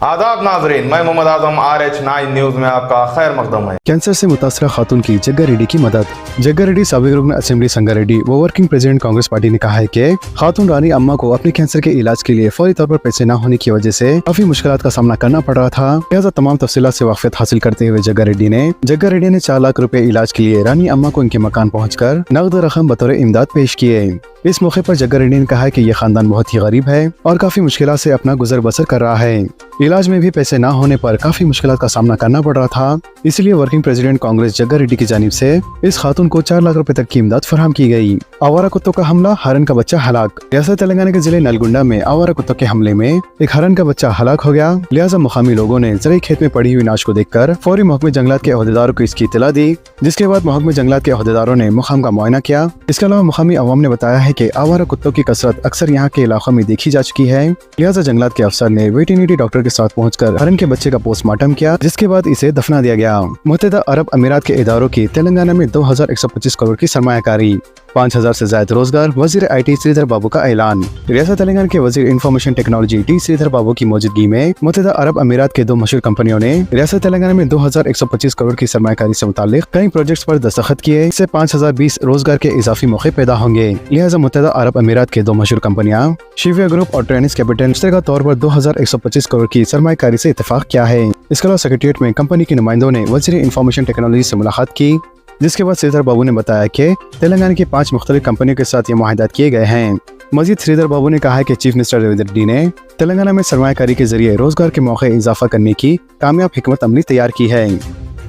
आदाब नाजरीन, मैं मोहम्मद आजम RH9 न्यूज में आपका खैर मकदम है। कैंसर से मुतासरा खातून की जग्गा रेड्डी की मदद। जग्गा रेड्डी साबिक रुकन असेंबली संगारेड्डी व वर्किंग प्रेसिडेंट कांग्रेस पार्टी ने कहा है कि खातून रानी अम्मा को अपने कैंसर के इलाज के लिए फौरी तौर पर पैसे न होने की वजह से काफी मुश्किलात का सामना करना पड़ रहा था। लिहाजा तमाम तफसीलात से वाक़िफ़ियत हासिल करते हुए जग्गा रेड्डी ने 4 लाख रुपए इलाज के लिए रानी अम्मा को इनके मकान पहुँचकर नकद रकम बतौर इमदाद पेश किए। इस मौके पर जग्गा रेड्डी ने कहा कि ये खानदान बहुत ही गरीब है और काफी मुश्किलात से अपना गुजर बसर कर रहा है। इलाज में भी पैसे न होने पर काफी मुश्किलात का सामना करना पड़ रहा था, इसलिए वर्किंग प्रेसिडेंट कांग्रेस जग्गा रेड्डी की जानिब से इस खातून को 4 लाख रुपए तक की इमदाद फराहम की गई। आवारा कुत्तों का हमला, हरन का बच्चा हलाक। रियासत तेलंगाना के जिले नलगुंडा में आवारा कुत्तों के हमले में एक हरन का बच्चा हलाक हो गया। लिहाजा मुकामी लोगों ने जरिए खेत में पड़ी हुई नाश को देखकर फौरी महकमे जंगलात के अहदेदारों को इसकी इत्तला दी, जिसके बाद महकमे जंगलात के अहदेदारों ने मुकाम का मुआयना किया। इसके अलावा मुकामी अवाम ने बताया है कि आवारा कुत्तों की कसरत अक्सर यहाँ के इलाकों में देखी जा चुकी है। लिहाजा जंगलात के अफसर ने वेटरनरी डॉक्टर के साथ पहुंचकर हरन के बच्चे का पोस्टमार्टम किया, जिसके बाद इसे दफना दिया गया। मुत्तहिदा अरब अमीरात के इदारों की तेलंगाना में 2125 करोड़ की सरमायाकारी, 5000 से ज्यादा रोजगार। वजीर IT श्रीधर बाबू का ऐलान। रियासत तेलंगाना के वजीर इंफॉर्मेशन टेक्नोलॉजी T श्रीधर बाबू की मौजूदगी में मुत्तहिदा अरब अमीरात के 2 मशहूर कंपनियों ने रियासत तेलंगाना में 2125 करोड़ की सरमायाकारी से मुताल्लिक कई प्रोजेक्ट्स पर दस्तखत किए। इससे 5020 रोजगार के इजाफी मौके पैदा होंगे। लिहाजा मुत्तहिदा अरब अमीरात के 2 मशहूर कंपनियां शिविया ग्रुप और ट्रेनिस कैपिटल मुश्तरका तौर पर 2125 करोड़ की सरमायाकारी से इत्तेफाक किया है। इसके अलावा सेक्रेटेरिएट में कंपनी के नुमाइंदों ने वजीर इंफॉर्मेशन टेक्नोलॉजी से मुलाकात की, जिसके बाद श्रीधर बाबू ने बताया कि तेलंगाना की 5 मुख्तलिफ कंपनियों के साथ ये मुआहदात किए गए हैं। मजीद श्रीधर बाबू ने कहा है कि चीफ मिनिस्टर रेवंत रेड्डी ने तेलंगाना में सरमायाकारी के जरिए रोजगार के मौके इजाफा करने की कामयाब हिकमत अमली तैयार की है।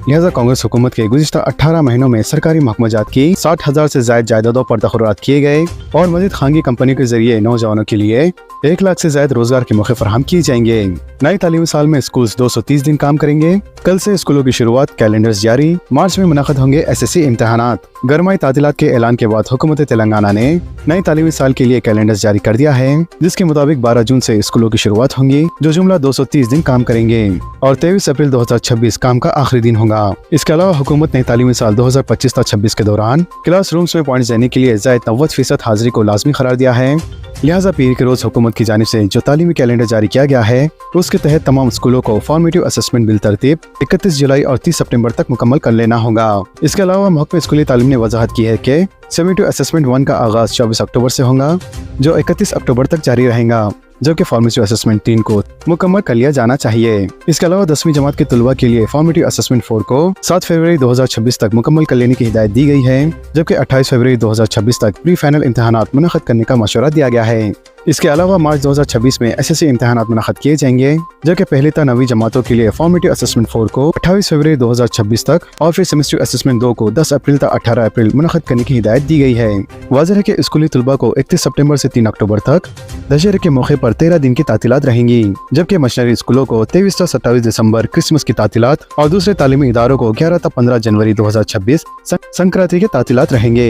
लिहाजा कांग्रेस हुकूमत के गुज़िश्ता 18 महीनों में सरकारी महकमाजात की 60,000 से ज्यादा जायदादों पर तखर्रुरात किए गए और मजीद खानगी कंपनी के जरिए नौजवानों के लिए 1 लाख से ज्यादा रोजगार के मौके फराहम किए जाएंगे। नई तालीमी साल में स्कूल 230 दिन काम करेंगे। कल से स्कूलों की शुरुआत, कैलेंडर्स जारी। मार्च में मुनाक़िद होंगे SSC इम्तहानात। गरमाई तातीलात के ऐलान के बाद हुकूमत तेलंगाना ने नई तालीमी साल के लिए कैलेंडर्स जारी कर दिया है, जिसके मुताबिक 12 जून से स्कूलों की शुरुआत होंगी, जो जुमला 230 दिन काम करेंगे और 23 अप्रैल 2026 काम का आखिरी दिन होगा। इसके अलावा हुकूमत ने तालीमी साल 2025-26 के दौरान क्लास रूम्स में पॉइंट्स देने के लिए ज़ायद 90% हाजिरी को लाजमी करार दिया है। लिहाजा पीर के रोज हुकूमत की जानिब से जो तालीमी कैलेंडर जारी किया गया है, उसके तहत तमाम स्कूलों को फॉर्मेटिव असेसमेंट बिल तरतीब 31 जुलाई और 30 सितंबर तक मुकम्मल कर लेना होगा। इसके अलावा महकमे स्कूली तालीम ने वजाहत की है कि समेटिव असेसमेंट 1 का आगाज 24 अक्टूबर से होगा, जो 31 अक्टूबर तक जारी रहेगा, जबकि फॉर्मेटिव असेसमेंट 3 को मुकम्मल कर लिया जाना चाहिए। इसके अलावा 10वीं जमात के तुलबा के लिए फॉर्मेटिव असेसमेंट 4 को 7 फरवरी 2026 तक मुकम्मल कर लेने की हिदायत दी गई है, जबकि 28 फरवरी 2026 तक प्री फाइनल इम्तहानात मुनक़्क़िद करने का मशवरा दिया गया है। इसके अलावा मार्च 2026 में SSC इम्तहानात मुनक़्क़िद किए जाएंगे, जबकि पहली ता 9वीं जमातों के लिए फॉर्मेटिव असेसमेंट 4 को 28 फरवरी 2026 तक और फिर सेमेस्टर असेसमेंट 2 को 10 अप्रैल तक 18 अप्रैल मुनक़्क़िद करने की हिदायत दी गई है। वाज़ेह है कि स्कूली तुलबा को 31 सितंबर से 3 अक्टूबर तक दशहरे के मौके पर 13 दिन की तातीलात रहेंगी, जबकि मशनरी स्कूलों को 23 से 27 दिसंबर क्रिसमस की तातीलात और दूसरे तालीमी इदारों को 11 से 15 जनवरी 2026 संक्रांति के तातीलात रहेंगे।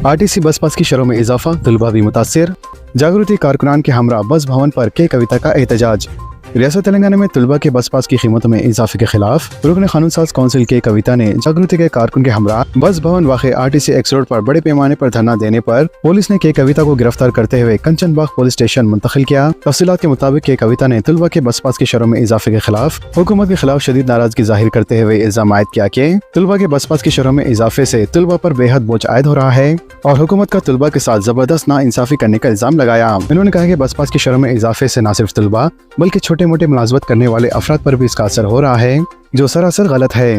RTC बस पास की शरहों में इजाफा, तुलबा भी मुतासिर। जागृति कारकुनान के हमरा बस भवन पर के कविता का एहतजाज। रियासत तेलंगाना में तुलबा के बस पास की कीमतों में इजाफे के खिलाफ रुकन कानून साज काउंसिल के कविता ने जागृति के कारकुन के हमरा बस भवन वाक़े RTC X रोड पर बड़े पैमाने पर धरना देने पर पुलिस ने के कविता को गिरफ्तार करते हुए कंचनबाग पुलिस स्टेशन मुंतकिल किया। तफसीलात के मुताबिक के कविता ने तुलबा के बस पास की शरहों में इजाफे के खिलाफ हुकूमत के खिलाफ शदीद नाराजगी जाहिर करते हुए इल्जाम आयद किया कि तुलबा के बस पास की शरहों में इजाफे से तुलबा पर बेहद बोझ आयद हो रहा है और हुकूमत का तुलबा के साथ जबरदस्त नाइंसाफी करने का इल्जाम लगाया। उन्होंने कहा कि बस पास की शरहों में इजाफे से न सिर्फ तुलबा बल्कि छोटे मोटे मुलाजमत करने वाले अफराद पर भी इसका असर हो रहा है, जो सरासर गलत है।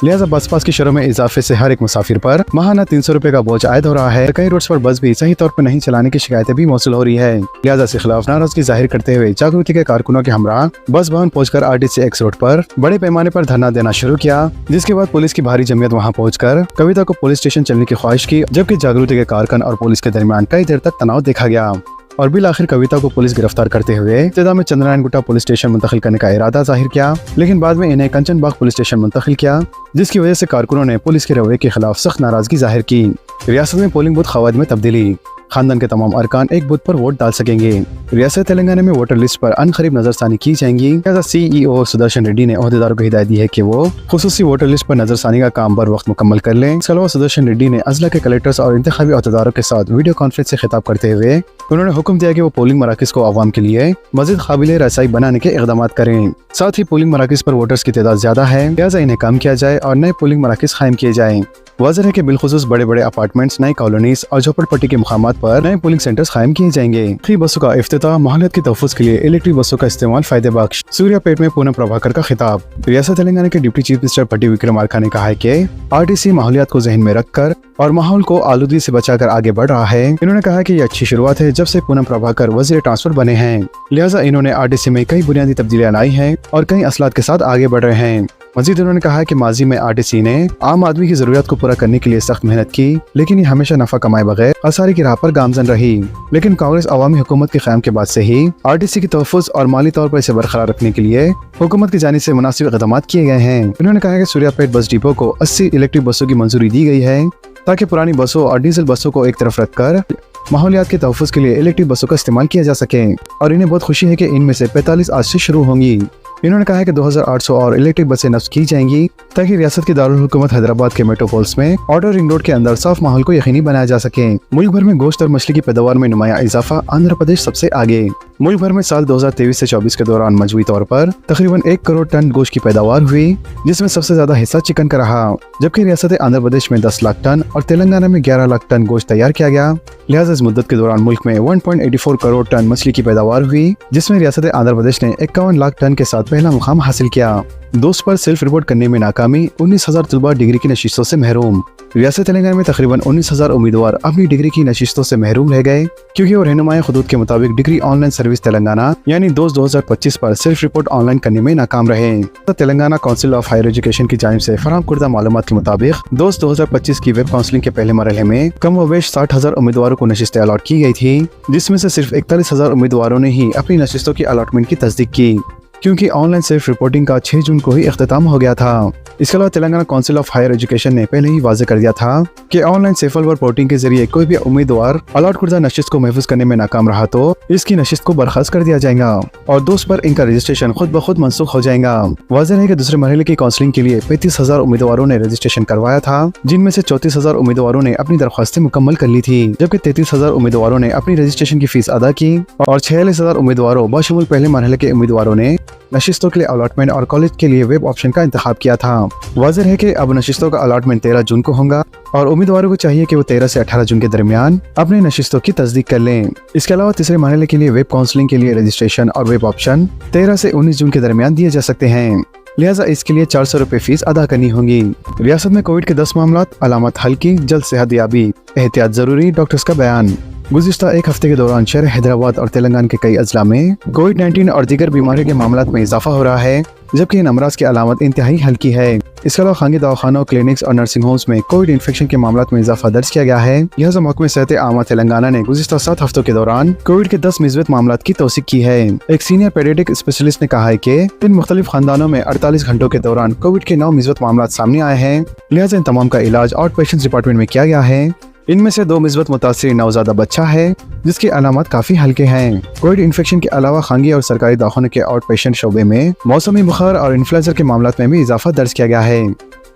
लिहाजा बस पास की शरहों में इजाफे से हर एक मुसाफिर पर माहाना 300 रुपए का बोझ आयद हो रहा है। कई रूट्स पर बस भी सही तौर पर नहीं चलाने की शिकायतें भी मौसूल हो रही है। लिहाजा इसके खिलाफ नाराजगी जाहिर करते हुए जागृति के कारकुनों के हमरा बस भवन पहुंचकर RTC X रोड पर बड़े पैमाने पर धरना देना शुरू किया, जिसके बाद पुलिस की भारी जमीयत वहां पहुंचकर कविता को पुलिस स्टेशन चलने की ख्वाहिश की, जबकि जागृति के कारकुन और पुलिस के दरमियान कई देर तक तनाव देखा गया और बिल आखिर कविता को पुलिस गिरफ्तार करते हुए इब्तिदा में चंद्रनारायण गुट्टा पुलिस स्टेशन मुंतकिल करने का इरादा जाहिर किया, लेकिन बाद में इन्हें कंचनबाग पुलिस स्टेशन मुंतकिल किया, जिसकी वजह से कारकुनों ने पुलिस के रवैये के खिलाफ सख्त नाराजगी जाहिर की। रियासत में पोलिंग बूथ खवाद में तब्दीली। खानदान के तमाम अरकान एक बूथ पर वोट डाल सकेंगे। रियासत तेलंगाना में वोटर लिस्ट पर अनकरीब नजरसानी की जाएंगी। लिहाजा CEO सुदर्शन रेड्डी ने ओहदेदारों को हिदायत दी है कि वो खुसूसी वोटर लिस्ट पर नजरसानी का काम बर वक्त मुकम्मल कर लें। इसके अलावा सुदर्शन रेड्डी ने अजला के कलेक्टर्स और इंतखाबी ओहदेदारों के साथ वीडियो कॉन्फ्रेंस से खिताब करते हुए उन्होंने हुक्म दिया कि वो पोलिंग मराकज को आवाम के लिए मजीद काबिल रसाई बनाने के इकदाम करें। साथ ही पोलिंग मराकज पर वोटर्स की तादाद ज्यादा है, लिहाजा इन्हें कम किया जाए और नए पोलिंग मराकज कायम किए जाएं। वाज़ेह है कि बिलखुसूस बड़े बड़े अपार्टमेंट्स, नई कॉलोनीज और झोपड़पट्टी के मुकामात पर नए पोलिंग सेंटर्स कायम किए जाएंगे। फ्री बसों का इफ्तिताह, माहौलियत के तहफ़्फ़ुज़ के लिए इलेक्ट्रिक बसों का इस्तेमाल फायदे बख्श। सूर्यापेट में पूनम प्रभाकर का खिताब। रियासत तेलंगाना के डिप्टी चीफ मिनिस्टर भट्टी विक्रमार्का ने कहा है कि RTC माहौलियत को जहन में रखकर और माहौल को आलूदी से बचाकर आगे बढ़ रहा है। इन्होंने कहा कि ये अच्छी शुरुआत है जब से पूनम प्रभाकर वज़ीर ट्रांसपोर्ट बने हैं, लिहाजा इन्होंने RTC में कई बुनियादी तब्दीलियां लाई हैं और कई असलात के साथ आगे बढ़ रहे हैं। मजीद उन्होंने कहा कि माजी में RTC ने आम आदमी की जरूरत को पूरा करने के लिए सख्त मेहनत की, लेकिन ये हमेशा नफा कमाए बगैर खसारे की राह पर गामजन रही। लेकिन कांग्रेस अवामी हुकूमत के क़याम के बाद से ही RTC की तहफ़्फ़ुज़ और माली तौर पर इसे बरकरार रखने के लिए हुकूमत की जानिब से मुनासिब इक़दाम किए गए हैं। उन्होंने कहा कि सूर्यापेट बस डिपो को 80 इलेक्ट्रिक बसों की मंजूरी दी गई है ताकि पुरानी बसों और डीजल बसों को एक तरफ रखकर माहौलियात के तहफ़्फ़ुज़ के लिए इलेक्ट्रिक बसों का इस्तेमाल किया जा सके और इन्हें बहुत खुशी है कि इनमें से 45 आज से शुरू होंगी। इन्होंने कहा है कि 2800 और इलेक्ट्रिक बसें नस्ब की जाएंगी ताकि रियासत के दारुल हुकूमत हैदराबाद के मेट्रोपोल्स में आउटर रिंग रोड के अंदर साफ माहौल को यकीनी बनाया जा सके। मुल्क भर में गोश्त और मछली की पैदावार में नुमाया इजाफा, आंध्र प्रदेश सबसे आगे। मुल्क भर में साल 2023 से 24 के दौरान मजमूई तौर पर तकरीबन 1 करोड़ टन गोश्त की पैदावार हुई, जिसमें सबसे ज्यादा हिस्सा चिकन का रहा, जबकि रियासत आंध्र प्रदेश में 10 लाख टन और तेलंगाना में 11 लाख टन गोश्त तैयार किया गया। लिहाजा इस मुद्दत के दौरान मुल्क में 1.84 करोड़ टन मछली की पैदावार हुई, जिसमें रियासत आंध्र प्रदेश ने 51 लाख टन के साथ पहला मुकाम हासिल किया। दोस्त पर सेल्फ रिपोर्ट करने में नाकामी, 19,000 तलबा डिग्री की नशिस्तों से महरूम। रियासत तेलंगाना में तकरीबन 19,000 उम्मीदवार अपनी डिग्री की नशिस्तों से महरूम रह गए क्योंकि वो रहनुमाई खुदूद के मुताबिक डिग्री ऑनलाइन सर्विस तेलंगाना यानी दोस्त 2025 पर सेल्फ रिपोर्ट ऑनलाइन करने में नाकाम रहे। तो Telangana council of higher education की जानिब से फराहम करदा मालूमात के मुताबिक दोस्त 2025 की वेब काउंसलिंग के पहले मरहले में कम व बेश 60,000 उम्मीदवारों को नशिस्तें अलॉट की गई थी, जिसमें से सिर्फ 41,000 उम्मीदवारों ने ही अपनी नशिस्तों की अलॉटमेंट की तस्दीक की क्योंकि ऑनलाइन सेल्फ रिपोर्टिंग का 6 जून को ही इख्तिताम हो गया था। इसके अलावा Telangana council of higher education ने पहले ही वाज़ेह कर दिया था कि ऑनलाइन सेफल वोटिंग के जरिए कोई भी उम्मीदवार अलॉट करदा नशिस्त को महफूज करने में नाकाम रहा तो इसकी नशिस्त को बर्खास्त कर दिया जाएगा और दोस्त पर इनका रजिस्ट्रेशन खुद ब खुद मनसूख हो जाएगा। वाज़ेह है कि दूसरे मरहले की काउंसलिंग के लिए 35,000 उम्मीदवारों ने रजिस्ट्रेशन करवाया था, जिनमें से 34,000 उम्मीदवारों ने अपनी दरख्वास्तें मुकम्मल कर ली थी, जबकि 33,000 उम्मीदवारों ने अपनी रजिस्ट्रेशन की फीस अदा की और 46,000 उम्मीदवारों बशमूल पहले मरहले के उम्मीदवारों ने नशिस्तों के लिए अलॉटमेंट और कॉलेज के लिए वेब ऑप्शन का इंतखाब किया था। वाज़ेह है कि अब नशिस्तों का अलॉटमेंट 13 जून को होगा और उम्मीदवारों को चाहिए कि वो 13 से 18 जून के दरमियान अपने नशिस्तों की तस्दीक कर लें। इसके अलावा तीसरे मरहले के लिए वेब काउंसलिंग के लिए रजिस्ट्रेशन और वेब ऑप्शन 13 से 19 जून के दरमियान दिए जा सकते हैं, लिहाजा इसके लिए 400 रुपए फीस अदा करनी होगी। रियासत में कोविड के 10 मामला, अलामत हल्की, जल्द सेहतयाबी, एहतियात जरूरी, डॉक्टर्स का बयान। गुज़िश्ता एक हफ्ते के दौरान शहर हैदराबाद और तेलंगाना के कई अजला में कोविड-19 और दीगर बीमारियों के मामलात में इजाफा हो रहा है, जबकि इन अमराज की अलामत इंतहाई हल्की है। इसके अलावा खानगी दवाखानों, क्लिनिक्स और नर्सिंग होम्स में कोविड इन्फेक्शन के मामलात में इजाफा दर्ज किया गया है। लिहाजा महकमे सेहत आमा तेलंगाना ने गुज़िश्ता 7 हफ्तों के दौरान कोविड के 10 मिस्बत मामलात की तौसीक की है। एक सीनियर पेडियाट्रिक स्पेशलिस्ट ने कहा है कि इन मुख्तलिफ खानदानों में 48 घंटों के दौरान कोविड के 9 मिस्बत मामलात सामने आए हैं, लिहाजा इन तमाम का इलाज आउट पेशेंट्स डिपार्टमेंट में किया गया है। इनमें से 2 मिस्बत मुतासिर नवजादा बच्चा है जिसकी अलामत काफी हल्के हैं। कोविड इन्फेक्शन के अलावा खानगी और सरकारी दवाखानों के आउट पेशेंट शोबे में मौसमी बुखार और इन्फ्लुएंजा के मामलात में भी इजाफा दर्ज किया गया है।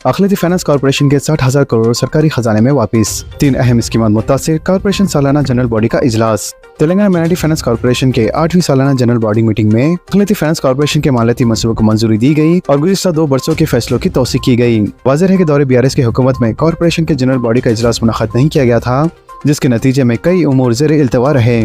अखिलती फाइनेंस कॉर्पोरेशन के 60,000 करोड़ सरकारी खजाने में वापिस। 3 अहम स्कीमात मुतासिर, कॉर्पोरेशन सालाना जनरल बॉडी का इजलास। तेलंगाना माइनॉरिटी फाइनेंस कॉर्पोरेशन के 8वीं सालाना जनरल बॉडी मीटिंग में अखिलती फाइनेंस कॉर्पोरेशन के मालियाती मंसूबों को मंजूरी दी गई और गुज़िश्ता 2 बरसों के फैसलों की तौसीक की गई। वाज़ेह है कि दौरे BRS की हुकूमत में कॉर्पोरेशन के जनरल बॉडी का इजलास मुनअक़द नहीं किया गया था, जिसके नतीजे में कई उमूर ज़ेर इल्तवा रहे।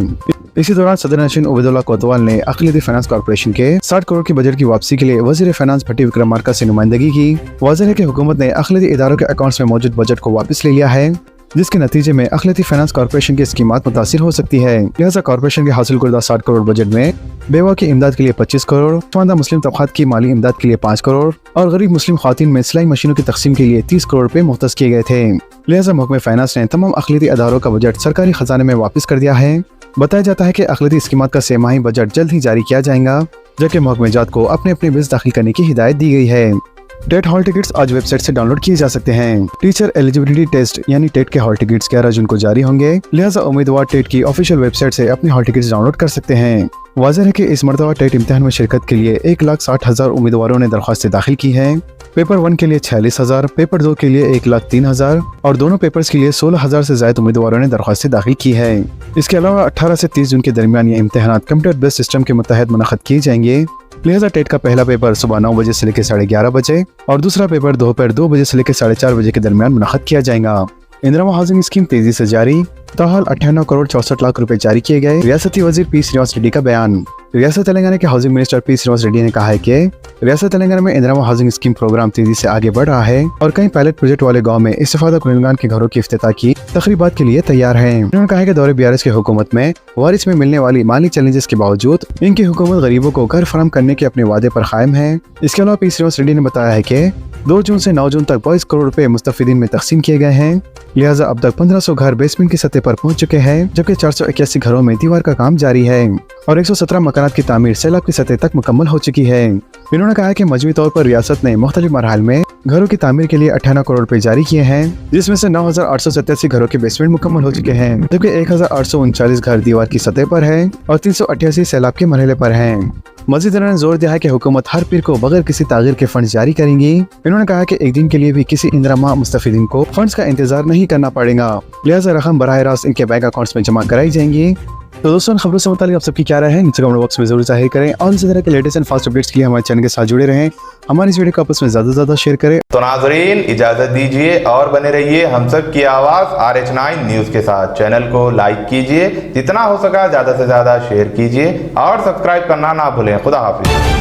इसी दौरान सदर नशीन उबैदुल्लाह कोतवाल ने अखिलती फाइनेंस कॉर्पोरेशन के 60 करोड़ की बजट की वापसी के लिए वज़ीर फाइनेंस भट्टी विक्रमार्का से नुमाइंदगी की। वाज़ेह है कि हुकूमत ने अखिलती इदारों के अकाउंट्स में मौजूद बजट को वापस ले लिया है, जिसके नतीजे में अखिलती फाइनेंस कॉर्पोरेशन की स्कीमात मुतासिर हो सकती है। लिहाजा कॉर्पोरेशन के हासिल करदा 60 करोड़ बजट में बेवा की इमदाद के लिए 25 करोड़, शर्मिंदा मुस्लिम तबक़ात की माली इमदाद के लिए 5 करोड़ और गरीब मुस्लिम ख़वातीन में सिलाई मशीनों की तकसीम के लिए 30 करोड़ रुपए मुख्तस किए गए थे। लिहाजा महकमे फाइनेंस ने तमाम अखिलती इदारों का बजट सरकारी खजाने में वापस कर दिया है। बताया जाता है कि अखिलती स्कीमात का 6 माही बजट जल्द ही जारी किया जाएगा, जबकि महकमे जात को अपने अपने बिल्स दाखिल करने की हिदायत दी गई है। टेट हॉल टिकट्स आज वेबसाइट से डाउनलोड किए जा सकते हैं। टीचर एलिजिबिलिटी टेस्ट यानी टेट के हॉल टिकट्स 11 जून को जारी होंगे, लिहाजा उम्मीदवार टेट की ऑफिशियल वेबसाइट से अपने हॉल टिकट्स डाउनलोड कर सकते हैं। वाज़ेह है कि इस मरतबा टेट इम्तिहान में शिरकत के लिए 1,60,000 उम्मीदवारों ने दरख्वास्तें दाखिल की हैं। पेपर 1 के लिए 46,000, पेपर 2 के लिए 1,03,000 और दोनों पेपर्स के लिए 16,000 से ज्यादा उम्मीदवारों ने दरख्वास्तें दाखिल की है। इसके अलावा 18 से 30 जून के दरमियान ये इम्तिहान कंप्यूटर बेस्ड सिस्टम के मुतहत मुनक़्क़द किए जाएंगे। लिहाजा टेट का पहला पेपर सुबह 9 बजे से लेकर 11:30 बजे और दूसरा पेपर दोपहर 2 बजे से लेकर 4:30 बजे के दरमियान मुनक़्क़द किया जाएगा। इंदिरा हाउसिंग स्कीम तेजी से जारी, ताहाल 58 करोड़ 64 लाख रुपए जारी किए गए। रियासती वजीर पी श्रीनिवास रेड्डी का बयान। रियासत तेलंगाना के housing minister P Srinivas Reddy ने कहा है कि रियासत तेलंगाना में इंदिरा हाउसिंग स्कीम प्रोग्राम तेजी से आगे बढ़ रहा है और कई पायलट प्रोजेक्ट वाले गांव में इस्तेफादा कुनगान के घरों की इफ्तिताह की तकरीबात के लिए तैयार हैं। उन्होंने कहा है कि दौरे बीआरएस की हुकूमत में वारिस में मिलने वाली माली चैलेंजेस के बावजूद इनकी हुकूमत गरीबों को घर फराहम करने के अपने वादे पर कायम है। इसके अलावा पी श्रीनिवास रेड्डी ने बताया है कि 2 जून से 9 जून तक 22 करोड़ रुपए मुस्तफिदीन में तकसीम किए गए हैं। लिहाजा अब तक 1500 घर बेसमेंट की सतह पर पहुंच चुके हैं, जबकि 481 घरों में दीवार का काम जारी है और 117 मकानात की तामीर सैलाब की सतह तक मुकम्मल हो चुकी है। इन्होंने कहा कि मजमूई तौर पर रियासत ने मुख्तलिफ मरहल में घरों की तामीर के लिए 58 करोड़ रुपए जारी किए हैं, जिसमें से 9,887 घरों के बेसमेंट मुकम्मल हो चुके हैं, जबकि 1,839 घर दीवार की सतह पर है और 388 सैलाब के मरहले पर हैं। मजीद उन्होंने जोर दिया है कि हुकूमत हर पीर को बगैर किसी तागीर के फंड जारी करेंगी। इन्होंने कहा कि एक दिन के लिए भी किसी इंदिरा माह मुस्तफिदीन को फंड्स का इंतजार नहीं करना पड़ेगा, लिहाजा रकम बराह रास्त इनके बैंक अकाउंट्स में जमा कराई जाएंगी। तो दोस्तों, खबरों से मुतालिक आप सबकी क्या राय है नीचे कमेंट बॉक्स में जरूर जाहिर करें और इसी तरह के लेटेस्ट एंड फास्ट अपडेट्स के लिए हमारे चैनल के साथ जुड़े रहें। हमारी इस वीडियो को आपस में ज्यादा से ज्यादा शेयर करें। तो नाजरीन, इजाजत दीजिए और बने रहिए हम सब की आवाज RH9 न्यूज के साथ। चैनल को लाइक कीजिए, जितना हो सका ज्यादा से ज्यादा शेयर कीजिए और सब्सक्राइब करना ना भूलें। खुदा हाफिज।